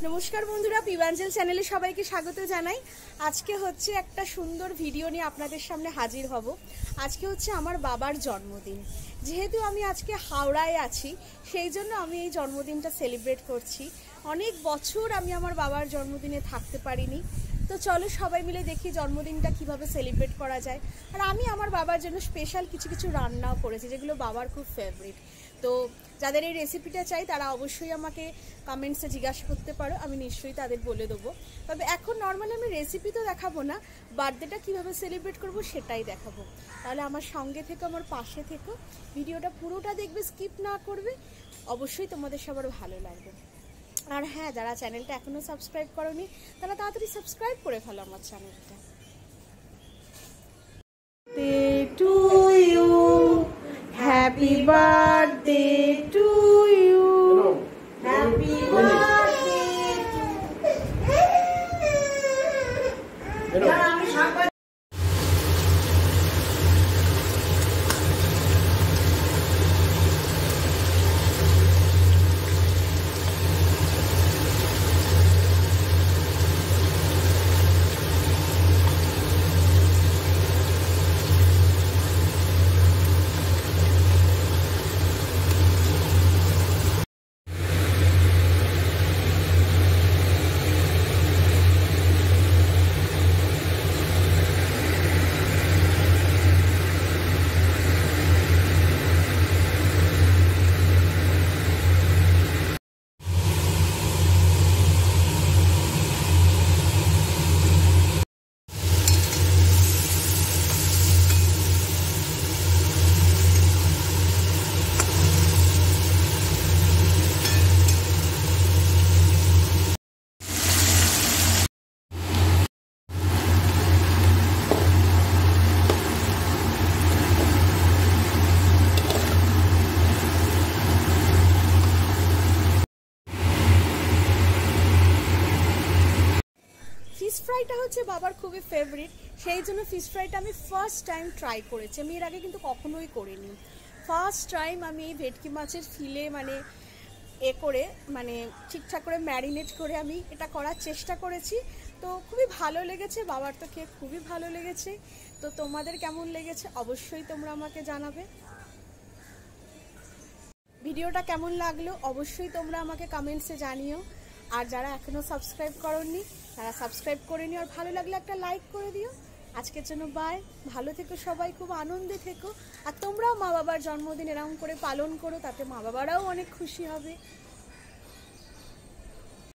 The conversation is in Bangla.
নমস্কার বন্ধুরা, পিবাঞ্জল চ্যানেলে সবাইকে স্বাগত জানাই। আজকে হচ্ছে একটা সুন্দর ভিডিও নিয়ে আপনাদের সামনে হাজির হব। আজকে হচ্ছে আমার বাবার জন্মদিন। যেহেতু আমি আজকে হাওড়ায় আছি, সেই জন্য আমি এই জন্মদিনটা সেলিব্রেট করছি। অনেক বছর আমি আমার বাবার জন্মদিনে থাকতে পারিনি, তো চলো সবাই মিলে দেখি জন্মদিনটা কিভাবে সেলিব্রেট করা যায়। আর আমি আমার বাবার জন্য স্পেশাল কিছু কিছু রান্নাও করেছি, যেগুলো বাবার খুব ফেভারিট। তো যাদের এই রেসিপিটা চাই তারা অবশ্যই আমাকে কমেন্টসে জিজ্ঞাসা করতে পারো, আমি নিশ্চয়ই তাদের বলে দেবো। তবে এখন নর্মালি আমি রেসিপি তো দেখাবো না, বার্থডেটা কীভাবে সেলিব্রেট করবো সেটাই দেখাবো। তাহলে আমার সঙ্গে থেকে, আমার পাশে থেকো, ভিডিওটা পুরোটা দেখবে, স্কিপ না করবে। অবশ্যই তোমাদের সবার ভালো লাগবে। আর হ্যাঁ, যারা চ্যানেলটা এখনও সাবস্ক্রাইব করোনি তারা তাড়াতাড়ি সাবস্ক্রাইব করে ফেলো আমার চ্যানেলটা। To you, happy birthday to you, happy birthday. Fish ফ্রাইটা হচ্ছে বাবার খুবই ফেভারিট, সেই জন্য ফিশ ফ্রাইটা আমি ফার্স্ট টাইম ট্রাই করেছি। আমি এর আগে কিন্তু কখনোই করিনি। ফার্স্ট টাইম আমি এই ভেটকি মাছের ফিলে করে ঠিকঠাক করে ম্যারিনেট করে আমি এটা করার চেষ্টা করেছি। তো খুবই ভালো লেগেছে, বাবার তো খেয়ে খুবই ভালো লেগেছে। তো তোমাদের কেমন লেগেছে অবশ্যই তোমরা আমাকে জানাবে। ভিডিওটা কেমন লাগলো অবশ্যই তোমরা আমাকে কমেন্টসে জানিও। আর যারা এখনও সাবস্ক্রাইব করোনি তারা সাবস্ক্রাইব করে নিও, আর ভালো লাগলে একটা লাইক করে দিও। আজকের জন্য বাই, ভালো থেকো সবাই, খুব আনন্দে থেকো। আর তোমরাও মা বাবার জন্মদিন এরকম করে পালন করো, তাতে মা বাবারাও অনেক খুশি হবে।